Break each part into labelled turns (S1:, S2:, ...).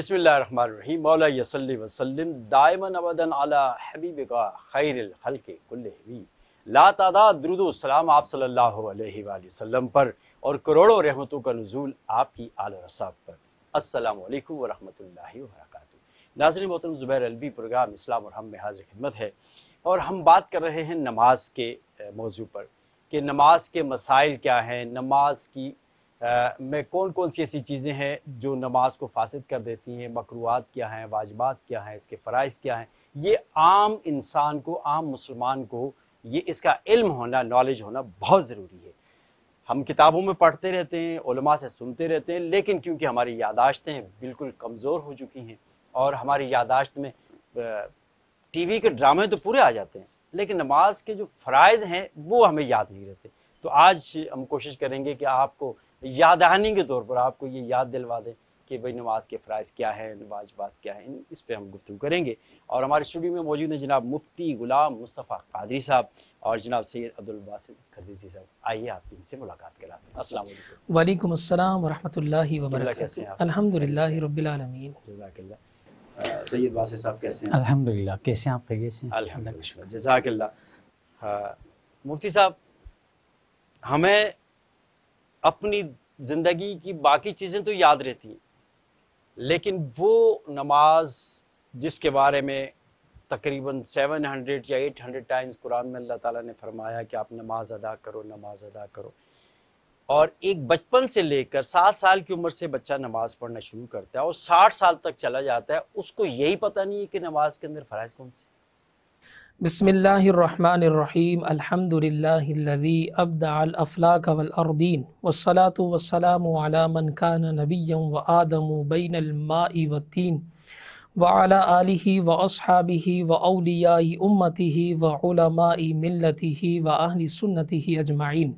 S1: بسم اللہ الرحمن الرحیم مولا یصلی وسلم دائماً ابداً علی حبیبکا خیر الخلق کلہم لا تعداد درود و سلام آپ صلی اللہ علیہ وآلہ وسلم پر اور کروڑوں رحمتوں کا نزول آپ کی آل و اصحاب پر۔ السلام علیکم ورحمۃ اللہ وبرکاتہ۔ ناظرین محترم، زبیر الوی پروگرام اسلام اور ہم میں حاضر خدمت ہے، اور ہم بات کر رہے ہیں نماز کے موضوع پر کہ نماز کے مسائل کیا ہیں، نماز کی میں کون کون سی ایسی چیزیں ہیں جو نماز کو فاسد کر دیتی ہیں، مکروہات کیا ہیں، واجبات کیا ہیں، اس کے فرائض کیا ہیں۔ یہ عام انسان کو، عام مسلمان کو یہ اس کا علم ہونا، نالج ہونا بہت ضروری ہے۔ ہم کتابوں میں پڑھتے رہتے ہیں، علماء سے سنتے رہتے ہیں، لیکن کیونکہ ہماری یادداشتیں بالکل کمزور ہو چکی ہیں اور ہماری یادداشت میں ٹی وی کے ڈرامے تو پورے آ جاتے ہیں، لیکن نماز کے جو فرائض ہیں وہ ہمیں یاد نہیں رہتے۔ تو آج ہم کوشش کریں گے کہ آپ کو یاد دہانی کے طور پر آپ کو یہ یاد دلوا دیں کہ بھئی نماز کے فرائض کیا ہیں، واجبات کیا ہیں، اس پہ ہم گفتگو کریں گے۔ اور ہمارے اسٹوڈیو میں موجود ہیں جناب مفتی غلام مصطفیٰ قادری صاحب اور جناب سید عبدالباسط خردیسی صاحب۔ آئیے آپ ان سے ملاقات کراتے ہیں۔ السلام علیکم۔
S2: وعلیکم السلام ورحمۃ اللہ وبرکاتہ۔ الحمدللہ رب العالمین۔
S1: جزاک اللہ۔ سید باسط صاحب کیسے ہیں؟
S3: الحمدللہ، کیسے ہیں آپ؟ خیریت سے؟
S1: الحمدللہ، جزاک اللہ۔ مفتی صاحب، ہمیں اپنی زندگی کی باقی چیزیں تو یاد رہتی ہیں، لیکن وہ نماز جس کے بارے میں تقریباً 700 یا 800 ٹائمز قرآن میں اللہ تعالیٰ نے فرمایا کہ آپ نماز ادا کرو، نماز ادا کرو، اور ایک بچپن سے لے کر 7 سال کی عمر سے بچہ نماز پڑھنا شروع کرتا ہے اور 60 سال تک چلا جاتا ہے، اس کو یہی پتہ نہیں ہے کہ نماز کے اندر فرائض کون سے۔
S2: بسم اللہ الرحمن الرحیم۔ الحمدللہ الذی ابدع الافلاک والارضین والصلاة والسلام علی من کان نبیا وآدم بین الماء والتین وعلی آلہ واصحابہ واولیاء امتہ وعلماء ملتہ واہل سنتہ اجمعین۔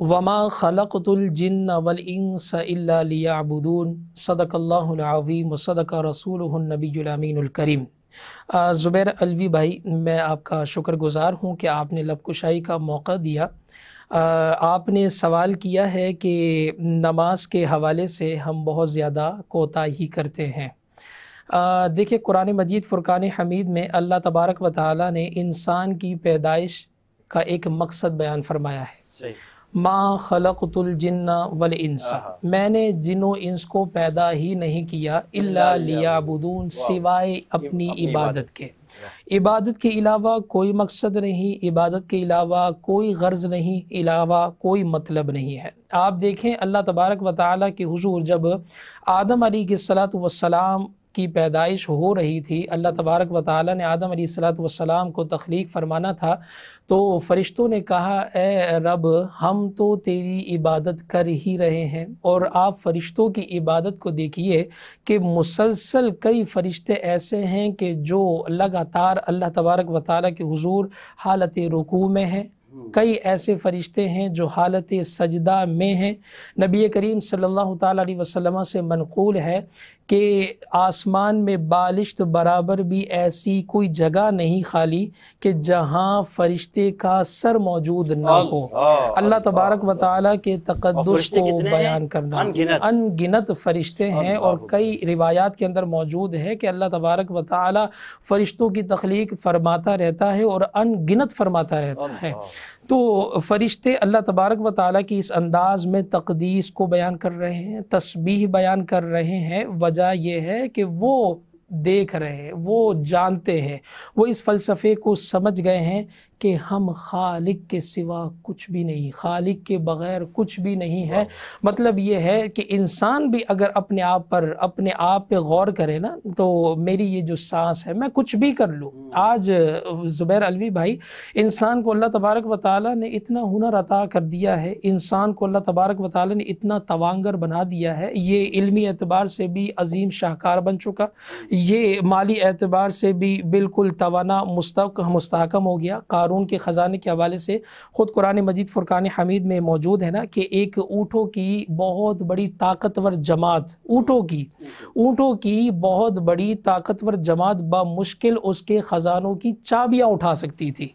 S2: وما خلقت الجن والانس الا لیعبدون۔ صدق اللہ العظیم وصدق رسولہ النبی الامین الکریم۔ زبیر الوی بھائی، میں آپ کا شکر گزار ہوں کہ آپ نے لب کشائی کا موقع دیا۔ آپ نے سوال کیا ہے کہ نماز کے حوالے سے ہم بہت زیادہ کوتاہی کرتے ہیں۔ دیکھیں، قرآن مجید فرقان حمید میں اللہ تبارک و تعالیٰ نے انسان کی پیدائش کا ایک مقصد بیان فرمایا ہے۔
S1: صحیح۔
S2: ما خلقت الجن والانس، میں نے جن و انس کو پیدا ہی نہیں کیا الا لیعبدون، سوائے اپنی عبادت کے۔ عبادت کے علاوہ کوئی مقصد نہیں، عبادت کے علاوہ کوئی غرض نہیں، علاوہ کوئی مطلب نہیں ہے۔ آپ دیکھیں، اللہ تبارک و تعالیٰ کے حضور جب آدم علیہ السلام کی پیدائش ہو رہی تھی، اللہ تبارک و تعالیٰ نے آدم علیہ السلام کو تخلیق فرمانا تھا، تو فرشتوں نے کہا، اے رب، ہم تو تیری عبادت کر ہی رہے ہیں۔ اور آپ فرشتوں کی عبادت کو دیکھیے کہ مسلسل کئی فرشتے ایسے ہیں کہ جو لگاتار اللہ تبارک و تعالیٰ کے حضور حالت رکوع میں ہیں، کئی ایسے فرشتے ہیں جو حالت سجدہ میں ہیں۔ نبی کریم صلی اللہ تعالیٰ علیہ وسلم سے منقول ہے کہ آسمان میں بالشت برابر بھی ایسی کوئی جگہ نہیں خالی کہ جہاں فرشتے کا سر موجود نہ ہو۔ اللہ تبارک و تعالیٰ کے تقدس کو بیان کرنا، ان گنت فرشتے ہیں، اور کئی روایات کے اندر موجود ہے کہ اللہ تبارک و تعالیٰ فرشتوں کی تخلیق فرماتا رہتا ہے اور ان گنت فرماتا رہتا ہے۔ تو فرشتے اللہ تبارک و تعالیٰ کی اس انداز میں تقدیس کو بیان کر رہے ہیں، تسبیح بیان کر رہے ہیں۔ وجہ یہ ہے کہ وہ دیکھ رہے ہیں، وہ جانتے ہیں، وہ اس فلسفے کو سمجھ گئے ہیں کہ ہم خالق کے سوا کچھ بھی نہیں، خالق کے بغیر کچھ بھی نہیں ہے۔ مطلب یہ ہے کہ انسان بھی اگر اپنے آپ پہ غور کرے نا، تو میری یہ جو سانس ہے، میں کچھ بھی کر لوں۔ آج زبیر الوی بھائی، انسان کو اللہ تبارک و تعالیٰ نے اتنا ہنر عطا کر دیا ہے، انسان کو اللہ تبارک و تعالیٰ نے اتنا توانگر بنا دیا ہے، یہ علمی اعتبار سے بھی عظیم شاہکار بن چکا، یہ مالی اعتبار سے بھی بالکل توانا مستحکم ہو گیا۔ قارون کے خزانے کے حوالے سے خود قرآن مجید فرقان حمید میں موجود ہے نا کہ ایک اونٹوں کی بہت بڑی طاقتور جماعت، اونٹوں کی بہت بڑی طاقتور جماعت بمشکل اس کے خزانوں کی چابیاں اٹھا سکتی تھی۔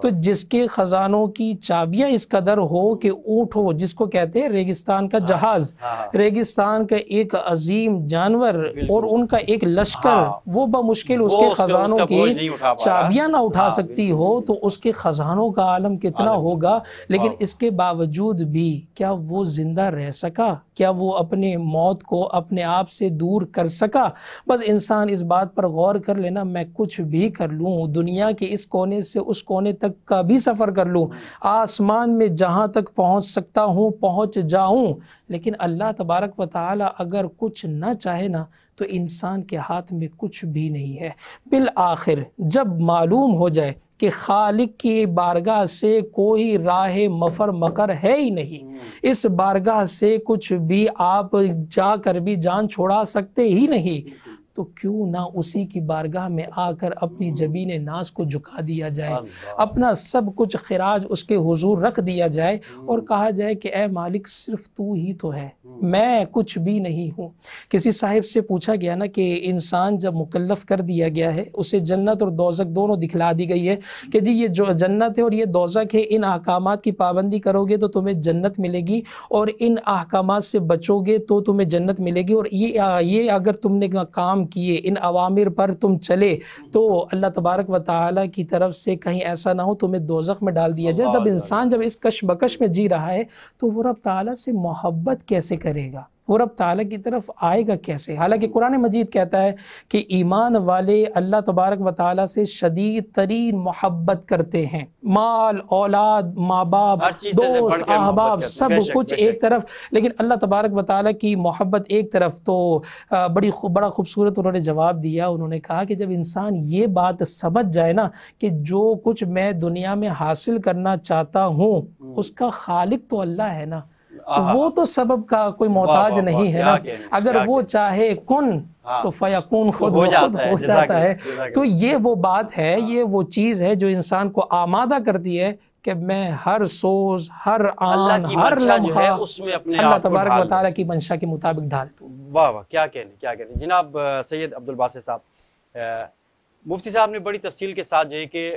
S2: تو جس کے خزانوں کی چابیاں اس قدر ہو کہ اونٹ ہو، جس کو کہتے ہیں ریگستان کا جہاز، ریگستان کا ایک عظیم جانور اور ان کا ایک لشکر، وہ بمشکل اس کے خزانوں کی چابیاں نہ اٹھا سکتی ہو تو اس کے خزانوں کا عالم کتنا ہوگا۔ لیکن اس کے باوجود بھی کیا وہ زندہ رہ سکا؟ کیا وہ اپنے موت کو اپنے آپ سے دور کر سکا؟ بس انسان اس بات پر غور کر لینا، میں کچھ بھی کر لوں، دنیا کے اس کونے سے اس کونے تک کا بھی سفر کر لوں، آسمان میں جہاں تک پہنچ سکتا ہوں پہنچ جاؤں، لیکن اللہ تبارک و تعالی اگر کچھ نہ چاہے نا تو انسان کے ہاتھ میں کچھ بھی نہیں ہے۔ بالآخر جب معلوم ہو جائے کہ خالق کی بارگاہ سے کوئی راہ مفر مقر ہے ہی نہیں، اس بارگاہ سے کچھ بھی آپ جا کر بھی جان چھوڑا سکتے ہی نہیں، تو کیوں نہ اسی کی بارگاہ میں آ کر اپنی جبین ناز کو جھکا دیا جائے، اپنا سب کچھ خراج اس کے حضور رکھ دیا جائے اور کہا جائے کہ اے مالک صرف تو ہی تو ہے، میں کچھ بھی نہیں ہوں۔ کسی صاحب سے پوچھا گیا نا کہ انسان جب مکلف کر دیا گیا ہے، اسے جنت اور دوزخ دونوں دکھلا دی گئی ہے کہ جی یہ جو جنت ہے اور یہ دوزخ ہے، ان احکامات کی پابندی کرو گے تو تمہیں جنت ملے گی اور ان احکامات سے بچو گے تو تمہیں جنت ملے گی، اور یہ اگر تم نے کام کیے، ان اوامر پر تم چلے تو اللہ تبارک و تعالی کی طرف سے کہیں ایسا نہ ہو تمہیں دوزخ میں ڈال دیا جائے۔ تب انسان جب اس کش بکش میں جی رہا ہے تو وہ رب تعالی سے محبت کیسے کرے گا؟ وہ رب تعالیٰ کی طرف آئے گا کیسے؟ حالانکہ قرآن مجید کہتا ہے کہ ایمان والے اللہ تبارک و تعالیٰ سے شدید ترین محبت کرتے ہیں، مال، اولاد، ماں باپ، دوست، احباب سب کچھ ایک طرف، لیکن اللہ تبارک و تعالیٰ کی محبت ایک طرف۔ تو بڑا خوبصورت انہوں نے جواب دیا، انہوں نے کہا کہ جب انسان یہ بات سمجھ جائے نا کہ جو کچھ میں دنیا میں حاصل کرنا چاہتا ہوں اس کا خالق تو اللہ ہے نا، وہ تو سبب کا کوئی محتاج نہیں ہے نا، اگر وہ چاہے کن تو فیکون خود ہو جاتا ہے۔ تو یہ وہ بات ہے، یہ وہ چیز ہے جو انسان کو آمادہ کرتی ہے کہ میں ہر سوز، ہر آن، ہر لمحہ اللہ تبارک و تعالیٰ کی منشا کے مطابق ڈال دوں۔
S1: واہ واہ، کیا کہنے جناب سید عبدالباسط صاحب۔ مفتی صاحب نے بڑی تفصیل کے ساتھ جو ہے کہ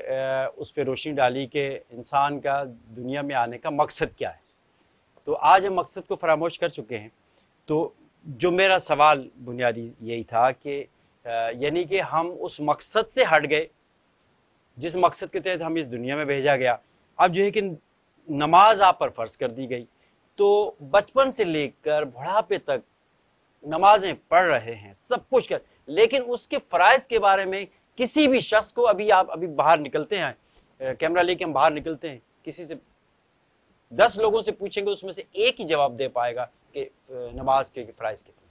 S1: اس پہ روشنی ڈالی کہ انسان کا دنیا میں آنے کا مقصد کیا ہے۔ تو آج ہم مقصد کو فراموش کر چکے ہیں، تو جو میرا سوال بنیادی یہی تھا کہ یعنی کہ ہم اس مقصد سے ہٹ گئے جس مقصد کے تحت ہم اس دنیا میں بھیجا گیا۔ اب جو ہے کہ نماز آپ پر فرض کر دی گئی، تو بچپن سے لے کر بڑھاپے تک نمازیں پڑھ رہے ہیں، سب کچھ کر، لیکن اس کے فرائض کے بارے میں کسی بھی شخص کو ابھی باہر نکلتے ہیں، کیمرہ لے کے ہم باہر نکلتے ہیں، کسی سے 10 لوگوں سے پوچھیں گے اس میں سے ایک ہی جواب دے پائے گا کہ نماز کے فرائض کتنے۔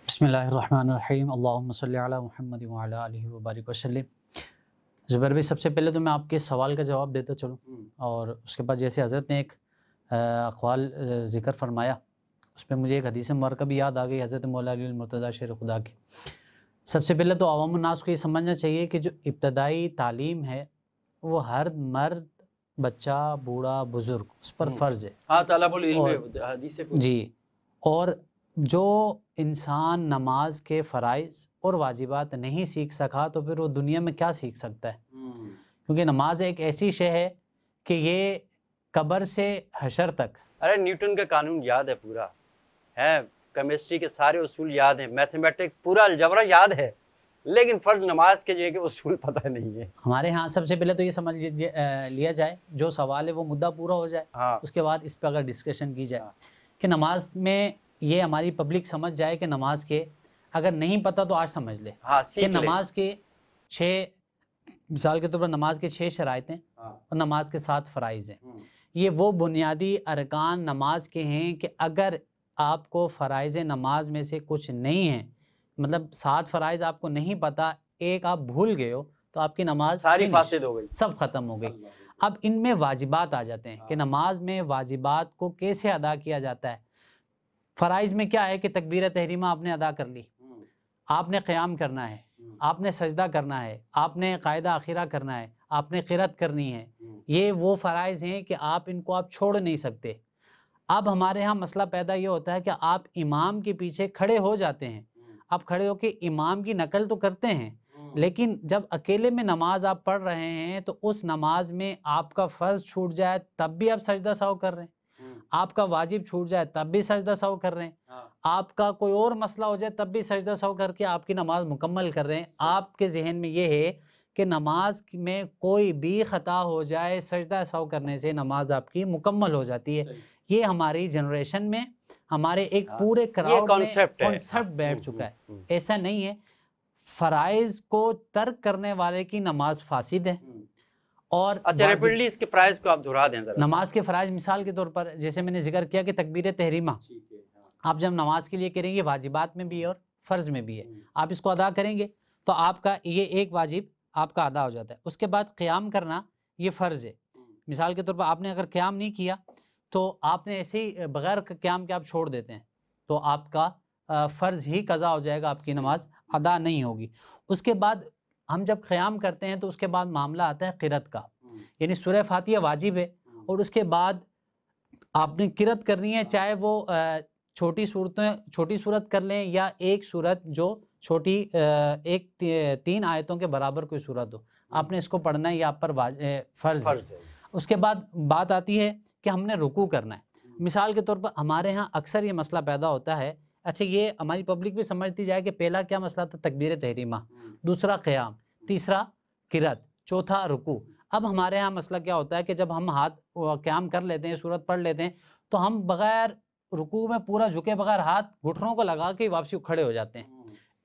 S3: بسم اللہ الرحمن الرحیم، اللہم صلی علی محمد وعلی آلہ وبارک وسلم۔ زبیر بھائی، سب سے پہلے تو میں آپ کے سوال کا جواب دیتا چلوں، اور اس کے بعد جیسے حضرت نے ایک اقوال ذکر فرمایا، اس پہ مجھے ایک حدیث مبارکہ بھی یاد آ گئی حضرت مولا علی المرتضیٰ شیر خدا کی۔ سب سے پہلے تو عوام الناس کو یہ سمجھنا چاہیے کہ جو ابتدائی تعلیم ہے وہ ہر مرد، بچہ، بوڑھا، بزرگ، اس پر فرض ہے۔
S1: ہاں، طلب العلم حدیث
S3: جی، اور جو انسان نماز کے فرائض اور واجبات نہیں سیکھ سکا تو پھر وہ دنیا میں کیا سیکھ سکتا ہے؟ کیونکہ نماز ایک ایسی شے ہے کہ یہ قبر سے حشر تک۔
S1: ارے نیوٹن کا قانون یاد ہے، پورا ہے، کیمسٹری کے سارے اصول یاد ہیں، میتھمیٹکس پورا الجبرا یاد ہے، لیکن فرض نماز کے جو ہے کہ اصول پتہ نہیں ہے۔ ہمارے
S3: ہاں سب سے پہلے تو یہ سمجھ لیا جائے، جو سوال ہے وہ مدعا پورا ہو جائے، اس کے بعد اس پہ اگر ڈسکشن کی جائے کہ نماز میں یہ ہماری پبلک سمجھ جائے کہ نماز کے اگر نہیں پتہ تو آج سمجھ لے کہ نماز کے 6 مثال کے طور پر نماز کے 6 شرائط ہیں اور نماز کے 7 فرائض ہیں۔ یہ وہ بنیادی ارکان نماز کے ہیں کہ اگر آپ کو فرائض نماز میں سے کچھ نہیں ہیں، مطلب 7 فرائض آپ کو نہیں پتہ، ایک آپ بھول گئے ہو تو آپ کی نماز
S1: ساری فاسد ہو گئی،
S3: سب ختم ہو گئی۔ اب ان میں واجبات آ جاتے ہیں کہ نماز میں واجبات کو کیسے ادا کیا جاتا ہے۔ فرائض میں کیا ہے کہ تکبیر تحریمہ آپ نے ادا کر لی، آپ نے قیام کرنا ہے، آپ نے سجدہ کرنا ہے، آپ نے قاعدہ آخرہ کرنا ہے، آپ نے قرات کرنی ہے، یہ وہ فرائض ہیں کہ آپ ان کو آپ چھوڑ نہیں سکتے۔ اب ہمارے ہاں مسئلہ پیدا یہ ہوتا ہے کہ آپ امام کے پیچھے کھڑے ہو جاتے ہیں، آپ کھڑے ہو کے امام کی نقل تو کرتے ہیں، لیکن جب اکیلے میں نماز آپ پڑھ رہے ہیں تو اس نماز میں آپ کا فرض چھوٹ جائے تب بھی آپ سجدہ سہو کر رہے ہیں، آپ کا واجب چھوٹ جائے تب بھی سجدہ سہو کر رہے ہیں، آپ کا کوئی اور مسئلہ ہو جائے تب بھی سجدہ سہو کر کے آپ کی نماز مکمل کر رہے ہیں۔ آپ کے ذہن میں یہ ہے کہ نماز میں کوئی بھی خطا ہو جائے سجدہ سہو کرنے سے نماز آپ کی مکمل ہو جاتی ہے۔ یہ ہماری جنریشن میں ہمارے ایک پورے کراؤڈ میں کانسیپٹ بیٹھ چکا ہے۔ ایسا نہیں ہے، فرائض کو ترک کرنے والے کی نماز فاسد ہے۔ اور
S1: اچھا ریپیٹلی اس کے فرائض کو آپ دہرا دیں ذرا۔
S3: نماز کے فرائض مثال کے طور پر جیسے میں نے ذکر کیا کہ تکبیر تحریمہ آپ جب نماز کے لیے کریں گے، واجبات میں بھی ہے اور فرض میں بھی ہے، آپ اس کو ادا کریں گے تو آپ کا یہ ایک واجب آپ کا ادا ہو جاتا ہے۔ اس کے بعد قیام کرنا یہ فرض ہے۔ مثال کے طور پر آپ نے اگر قیام نہیں کیا تو آپ نے ایسے ہی بغیر قیام کے آپ چھوڑ دیتے ہیں تو آپ کا فرض ہی قضا ہو جائے گا، آپ کی نماز ادا نہیں ہوگی۔ اس کے بعد ہم جب قیام کرتے ہیں تو اس کے بعد معاملہ آتا ہے قرات کا، یعنی سورہ فاتحہ واجب ہے اور اس کے بعد آپ نے قرات کرنی ہے، چاہے وہ چھوٹی صورت کر لیں یا ایک صورت جو چھوٹی ایک 3 آیتوں کے برابر کوئی صورت ہو، آپ نے اس کو پڑھنا ہے، یہ آپ پر فرض ہے۔ اس کے بعد بات آتی ہے کہ ہم نے رکوع کرنا ہے۔ مثال کے طور پر ہمارے ہاں اکثر یہ مسئلہ پیدا ہوتا ہے، اچھا یہ ہماری پبلک بھی سمجھتی جائے کہ پہلا کیا مسئلہ تھا؟ تکبیر تحریمہ، دوسرا قیام، تیسرا قرات، چوتھا رکوع۔ اب ہمارے ہاں مسئلہ کیا ہوتا ہے کہ جب ہم قیام کر لیتے ہیں، صورت پڑھ لیتے ہیں تو ہم بغیر رکوع میں پورا جھکے بغیر ہاتھ گھٹنوں کو لگا کے واپسی کھڑے ہو جاتے ہیں۔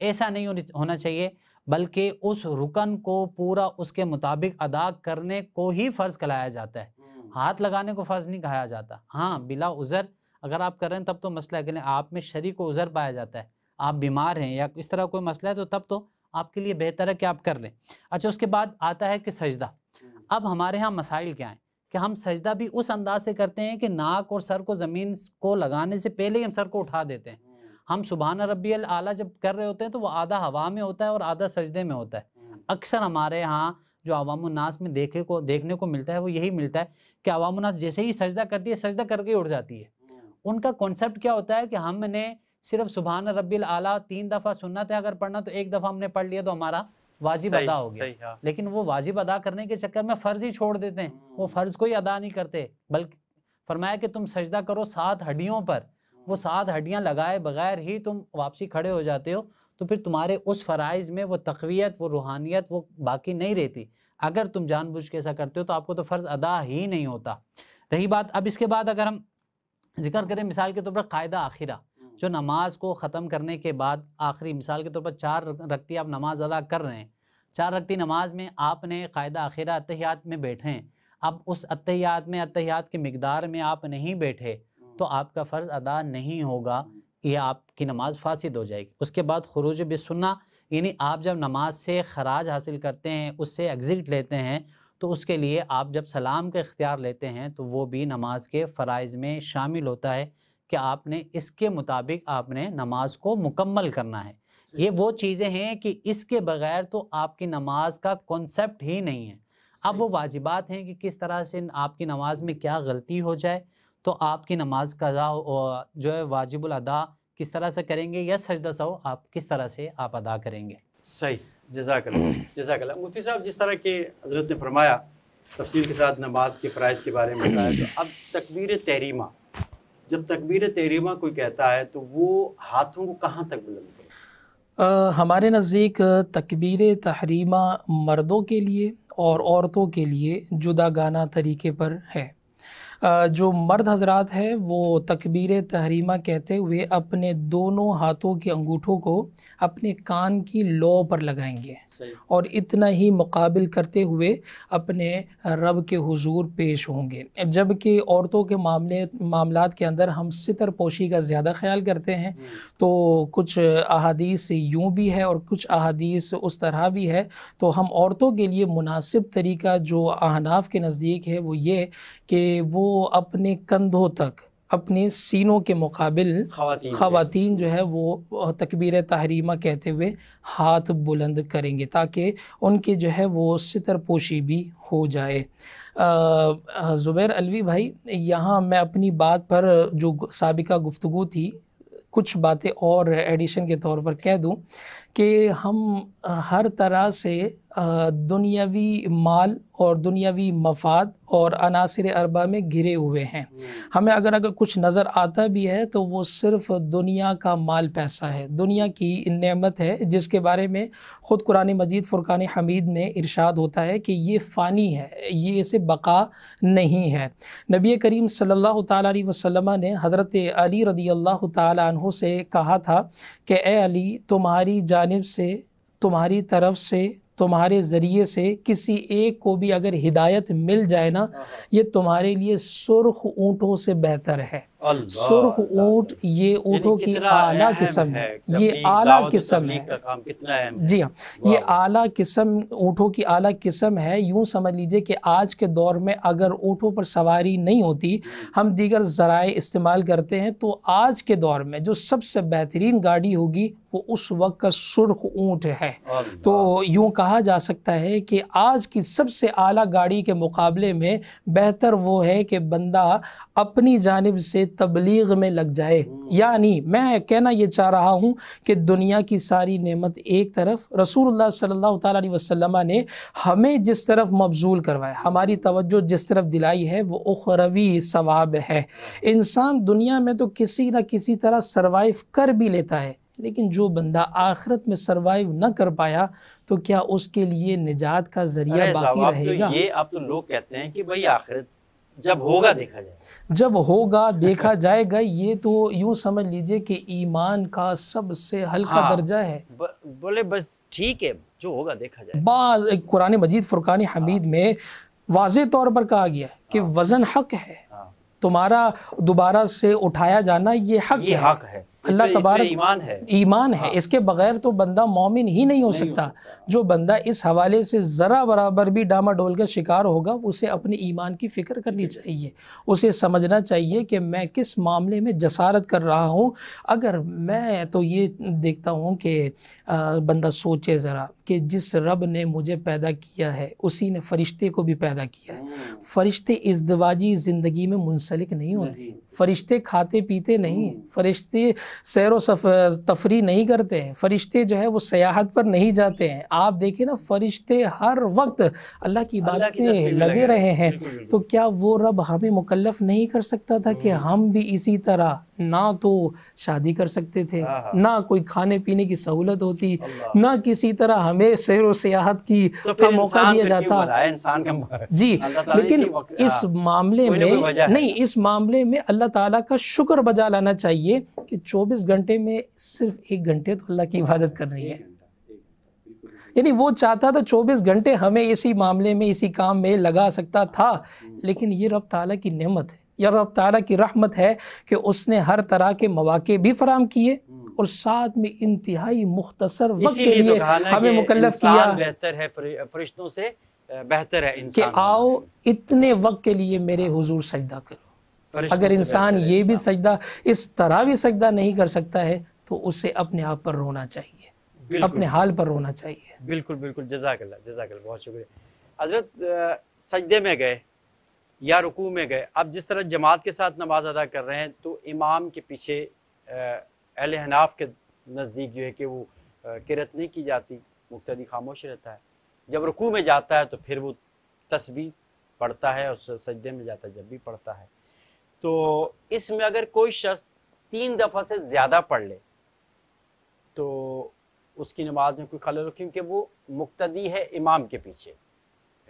S3: ایسا نہیں ہونا چاہیے، بلکہ اس رکن کو پورا اس کے مطابق ادا کرنے کو ہی فرض کہلایا جاتا ہے، ہاتھ لگانے کو فرض نہیں کہا جاتا۔ ہاں بلا عذر اگر آپ کر رہے ہیں تب تو مسئلہ ہے کہ آپ میں شریک و عذر پایا جاتا ہے، آپ بیمار ہیں یا اس طرح کوئی مسئلہ ہے تو تب تو آپ کے لیے بہتر ہے کہ آپ کر لیں۔ اچھا اس کے بعد آتا ہے کہ سجدہ۔ اب ہمارے ہاں مسائل کیا ہیں کہ ہم سجدہ بھی اس انداز سے کرتے ہیں کہ ناک اور سر کو زمین کو لگانے سے پہلے ہی ہم سر کو اٹھا دیتے ہیں۔ ہم سبحان ربی الاعلیٰ جب کر رہے ہوتے ہیں تو وہ آدھا ہوا میں ہوتا ہے اور آدھا سجدے میں ہوتا ہے۔ اکثر ہمارے ہاں جو عوام الناس میں دیکھنے کو ملتا ہے وہ یہی ملتا ہے کہ عوام الناس جیسے ہی سجدہ کرتی ہے سجدہ کر کے اٹھ جاتی ہے۔ ان کا کانسیپٹ کیا ہوتا ہے کہ ہم نے صرف سبحان ربی الاعلیٰ 3 دفعہ سنت ہے اگر پڑھنا تو 1 دفعہ ہم نے پڑھ لیا تو ہمارا واجب ادا ہو گیا، لیکن وہ واجب ادا کرنے کے چکر میں فرض ہی چھوڑ دیتے ہیں، وہ فرض کو ہی ادا نہیں کرتے، بلکہ فرمایا کہ تم سجدہ کرو 7 ہڈیوں پر، وہ 7 ہڈیاں لگائے بغیر ہی تم واپسی کھڑے ہو جاتے ہو، تو پھر تمہارے اس فرائض میں وہ تقویت، وہ روحانیت وہ باقی نہیں رہتی۔ اگر تم جان بوجھ کے ایسا کرتے ہو تو آپ کو تو فرض ادا ہی نہیں ہوتا۔ رہی بات اب اس کے بعد اگر ہم ذکر کریں مثال کے طور پر قاعدہ آخرہ، جو نماز کو ختم کرنے کے بعد آخری مثال کے طور پر 4 رکعتی آپ نماز ادا کر رہے ہیں، 4 رکعتی نماز میں آپ نے قاعدہ آخرہ اتحیات میں بیٹھے ہیں، اب اس اتحیات کی مقدار میں آپ نہیں بیٹھے تو آپ کا فرض ادا نہیں ہوگا، یہ آپ کی نماز فاسد ہو جائے گی۔ اس کے بعد خروج بالسنہ، یعنی آپ جب نماز سے خراج حاصل کرتے ہیں، اس سے ایگزٹ لیتے ہیں تو اس کے لیے آپ جب سلام کا اختیار لیتے ہیں تو وہ بھی نماز کے فرائض میں شامل ہوتا ہے کہ آپ نے اس کے مطابق آپ نے نماز کو مکمل کرنا ہے۔ یہ وہ چیزیں ہیں کہ اس کے بغیر تو آپ کی نماز کا کنسیپٹ ہی نہیں ہے۔ اب وہ واجبات ہیں کہ کس طرح سے آپ کی نماز میں کیا غلطی ہو جائے تو آپ کی نماز قضا جو ہے واجب الادا کس طرح سے کریں گے یا سجدہ سہو آپ کس طرح سے آپ ادا کریں گے۔
S1: صحیح، جزاک اللہ، جزاک اللہ۔ مفتی صاحب جس طرح کہ حضرت نے فرمایا تفصیل کے ساتھ نماز کے فرائض کے بارے میں بتایا، تو اب تکبیر تحریمہ، جب تکبیر تحریمہ کوئی کہتا ہے تو وہ ہاتھوں کو کہاں تک بلند کرے؟
S2: ہمارے نزدیک تکبیر تحریمہ مردوں کے لیے اور عورتوں کے لیے جدا گانہ طریقے پر ہے۔ جو مرد حضرات ہیں وہ تکبیر تحریمہ کہتے ہوئے اپنے دونوں ہاتھوں کے انگوٹھوں کو اپنے کان کی لو پر لگائیں گے اور اتنا ہی مقابل کرتے ہوئے اپنے رب کے حضور پیش ہوں گے، جبکہ عورتوں کے معاملات کے اندر ہم ستر پوشی کا زیادہ خیال کرتے ہیں، تو کچھ احادیث یوں بھی ہے اور کچھ احادیث اس طرح بھی ہے۔ تو ہم عورتوں کے لیے مناسب طریقہ جو احناف کے نزدیک ہے وہ یہ کہ وہ اپنے کندھوں تک اپنے سینوں کے مقابل خواتین جو ہے وہ تکبیر تحریمہ کہتے ہوئے ہاتھ بلند کریں گے تاکہ ان کی جو ہے وہ ستر پوشی بھی ہو جائے۔ زبیر علوی بھائی، یہاں میں اپنی بات پر جو سابقہ گفتگو تھی کچھ باتیں اور ایڈیشن کے طور پر کہہ دوں کہ ہم ہر طرح سے دنیاوی مال اور دنیاوی مفاد اور عناصر اربع میں گھرے ہوئے ہیں۔ ہمیں اگر کچھ نظر آتا بھی ہے تو وہ صرف دنیا کا مال پیسہ ہے، دنیا کی نعمت ہے جس کے بارے میں خود قرآن مجید فرقان حمید میں ارشاد ہوتا ہے کہ یہ فانی ہے، یہ اسے بقا نہیں ہے۔ نبی کریم صلی اللہ تعالیٰ علیہ وسلم نے حضرت علی رضی اللہ تعالیٰ عنہ سے کہا تھا کہ اے علی، تمہاری جانب سے، تمہاری طرف سے، تمہارے ذریعے سے کسی ایک کو بھی اگر ہدایت مل جائے نا، یہ تمہارے لیے سرخ اونٹوں سے بہتر ہے۔ سرخ اونٹ یہ اونٹوں کی اعلیٰ قسم ہے، یہ اعلیٰ قسم ہے۔ جی ہاں، یہ اعلیٰ قسم، اونٹوں کی اعلیٰ قسم ہے۔ یوں سمجھ لیجئے کہ آج کے دور میں اگر اونٹوں پر سواری نہیں ہوتی، ہم دیگر ذرائع استعمال کرتے ہیں، تو آج کے دور میں جو سب سے بہترین گاڑی ہوگی وہ اس وقت کا سرخ اونٹ ہے۔ تو یوں کہا جا سکتا ہے کہ آج کی سب سے اعلیٰ گاڑی کے مقابلے میں بہتر وہ ہے کہ بندہ اپنی جانب سے تبلیغ میں لگ جائے۔ یعنی میں کہنا یہ چاہ رہا ہوں کہ دنیا کی ساری نعمت ایک طرف، رسول اللہ صلی اللہ تعالیٰ علیہ وسلم نے ہمیں جس طرف مبذول کروایا، ہماری توجہ جس طرف دلائی ہے وہ اخروی ثواب ہے۔ انسان دنیا میں تو کسی نہ کسی طرح سروائیو کر بھی لیتا ہے، لیکن جو بندہ آخرت میں سروائیو نہ کر پایا تو کیا اس کے لیے نجات کا ذریعہ باقی رہے گا؟
S1: یہ اب تو لوگ کہتے ہیں کہ بھئی آخرت جب ہوگا دیکھا جائے گا،
S2: جب ہوگا دیکھا جائے گا، یہ تو یوں سمجھ لیجئے کہ ایمان کا سب سے ہلکا درجہ ہے۔
S1: بولے بس ٹھیک ہے، جو ہوگا دیکھا جائے گا۔
S2: بعض قرآن مجید فرقان حمید میں واضح طور پر کہا گیا کہ وزن حق ہے، تمہارا دوبارہ سے اٹھایا جانا یہ حق ہے۔ اللہ تبارک ایمان ہے، اس کے بغیر تو بندہ مومن ہی نہیں ہو سکتا۔ جو بندہ اس حوالے سے ذرا برابر بھی ڈاما ڈول کا شکار ہوگا، اسے اپنے ایمان کی فکر کرنی چاہیے، اسے سمجھنا چاہیے کہ میں کس معاملے میں جسارت کر رہا ہوں۔ اگر میں تو یہ دیکھتا ہوں کہ بندہ سوچے ذرا کہ جس رب نے مجھے پیدا کیا ہے اسی نے فرشتے کو بھی پیدا کیا ہے۔ فرشتے ازدواجی زندگی میں منسلک نہیں ہوتے، فرشتے کھاتے پیتے نہیں ہیں، فرشتے سیر و تفریح نہیں کرتے ہیں، فرشتے جو ہے وہ سیاحت پر نہیں جاتے ہیں۔ آپ دیکھیں نا، فرشتے ہر وقت اللہ کی عبادت میں لگے رہے ہیں۔ تو کیا وہ رب ہمیں مکلف نہیں کر سکتا تھا کہ ہم بھی اسی طرح نہ تو شادی کر سکتے تھے، نہ کوئی کھانے پینے کی سہولت ہوتی، نہ کسی طرح ہمیں سیر و سیاحت کا موقع دیا جاتا؟ جی، لیکن اس معاملے میں نہیں، اس معاملے میں اللہ تعالیٰ کا شکر بجا لانا چاہیے کہ 24 گھنٹے میں صرف 1 گھنٹے تو اللہ کی عبادت کرنی ہے۔ یعنی وہ چاہتا تو 24 گھنٹے ہمیں اسی معاملے میں، اسی کام میں لگا سکتا تھا، لیکن یہ رب تعالیٰ کی نعمت ہے، یا رب تعالیٰ کی رحمت ہے کہ اس نے ہر طرح کے مواقع بھی فراہم کیے اور ساتھ میں انتہائی مختصر وقت کے لیے ہمیں مکلف کیا۔
S1: بہتر ہے فرشتوں سے، بہتر ہے انسان
S2: کہ آؤ اتنے وقت کے لیے میرے حضور سجدہ کرو۔ اگر انسان یہ بھی سجدہ، اس طرح بھی سجدہ نہیں کر سکتا ہے تو اسے اپنے آپ پر رونا چاہیے، اپنے حال پر رونا چاہیے۔
S1: بالکل بالکل، جزاک اللہ، جزاک اللہ، بہت شکریہ حضرت۔ سجدے میں گئے یا رکوع میں گئے، اب جس طرح جماعت کے ساتھ نماز ادا کر رہے ہیں تو امام کے پیچھے اہل حناف کے نزدیک جو ہے کہ وہ قرأت نہیں کی جاتی، مقتدی خاموش رہتا ہے۔ جب رکوع میں جاتا ہے تو پھر وہ تسبیح پڑھتا ہے، اور سجدے میں جاتا ہے جب بھی پڑھتا ہے۔ تو اس میں اگر کوئی شخص 3 دفعہ سے زیادہ پڑھ لے تو اس کی نماز میں کوئی خلل ہو، کیونکہ وہ مقتدی ہے امام کے پیچھے،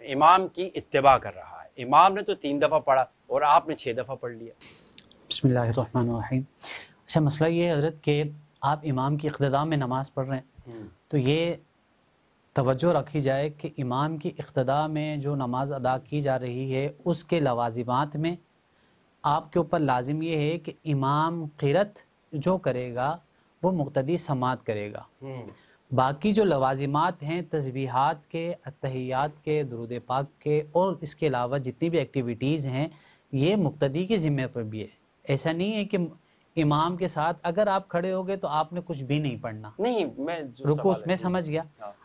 S1: امام کی اتباع کر رہا ہے۔ امام نے تو 3 دفعہ پڑھا اور آپ نے 6 دفعہ پڑھ لیا۔
S3: بسم اللہ الرحمن الرحیم۔ اچھا، مسئلہ یہ ہے حضرت کہ آپ امام کی اقتداء میں نماز پڑھ رہے ہیں، تو یہ توجہ رکھی جائے کہ امام کی اقتداء میں جو نماز ادا کی جا رہی ہے اس کے لوازمات میں آپ کے اوپر لازم یہ ہے کہ امام قرأت جو کرے گا وہ مقتدی سماعت کرے گا۔ باقی جو لوازمات ہیں تسبیحات کے، اتحیات کے، درود پاک کے، اور اس کے علاوہ جتنی بھی ایکٹیویٹیز ہیں، یہ مقتدی کے ذمہ پر بھی ہے ایسا نہیں ہے کہ امام کے ساتھ اگر آپ کھڑے ہو گئے تو آپ نے کچھ بھی نہیں پڑھنا.
S1: نہیں میں
S3: رکوع میں سمجھ گیا.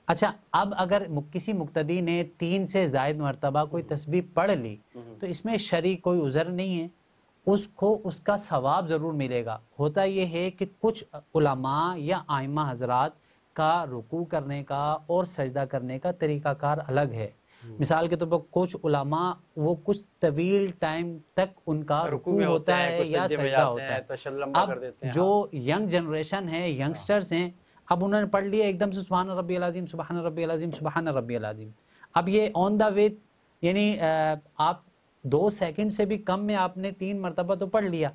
S3: اچھا اب اگر کسی مقتدی نے 3 سے زائد مرتبہ کوئی تسبیح پڑھ لی تو اس میں شرعی کوئی عذر نہیں ہے، اس کو اس کا ثواب ضرور ملے گا. ہوتا یہ ہے کہ کچھ علماء یا ائمہ حضرات کا رکوع کرنے کا اور سجدہ کرنے کا طریقہ کار الگ ہے. مثال کے طور پر کچھ علماء وہ کچھ طویل ٹائم تک ان کا رکوع ہوتا ہے یا سجدہ ہوتا ہے. اب جو ینگ جنریشن ہے، ینگسٹرز ہیں، اب انہوں نے پڑھ لیا ایک دم سے سبحان ربی العظیم سبحان ربی العظیم سبحان ربی العظیم. اب یہ آن دا وے، یعنی آپ 2 سیکنڈ سے بھی کم میں آپ نے 3 مرتبہ تو پڑھ لیا.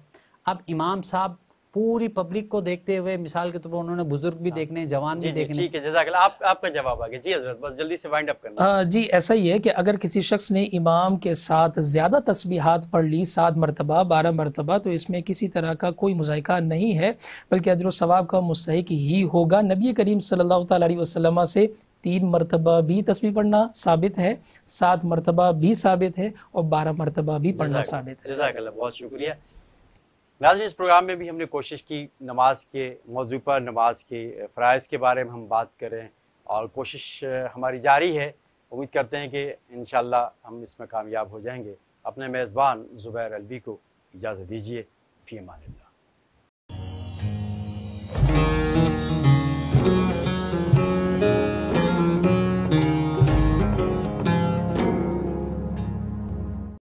S3: اب امام صاحب پوری پبلک کو دیکھتے ہوئے، مثال کے طور پر انہوں نے بزرگ بھی دیکھنے، جوان بھی دیکھنے.
S1: ٹھیک ہے، جزاک اللہ. آپ کا جواب آ گیا. جی حضرت بس جلدی سے وائنڈ اپ کرنا.
S2: جی ایسا ہی ہے کہ اگر کسی شخص نے امام کے ساتھ زیادہ تسبیحات پڑھ لی 7 مرتبہ 12 مرتبہ تو اس میں کسی طرح کا کوئی مذائقہ نہیں ہے، بلکہ اجر و ثواب کا مستحق ہی ہوگا. نبی کریم صلی اللہ تعالیٰ علیہ وسلم سے 3 مرتبہ بھی تسبیح پڑھنا ثابت ہے، 7 مرتبہ بھی ثابت ہے، اور 12 مرتبہ بھی پڑھنا ثابت ہے.
S1: جزاک اللہ، بہت شکریہ. ناظرین، اس پروگرام میں بھی ہم نے کوشش کی نماز کے موضوع پر، نماز کے فرائض کے بارے میں ہم بات کریں، اور کوشش ہماری جاری ہے. امید کرتے ہیں کہ انشاءاللہ ہم اس میں کامیاب ہو جائیں گے. اپنے میزبان زبیر الوی کو اجازت دیجیے. فی امان اللہ.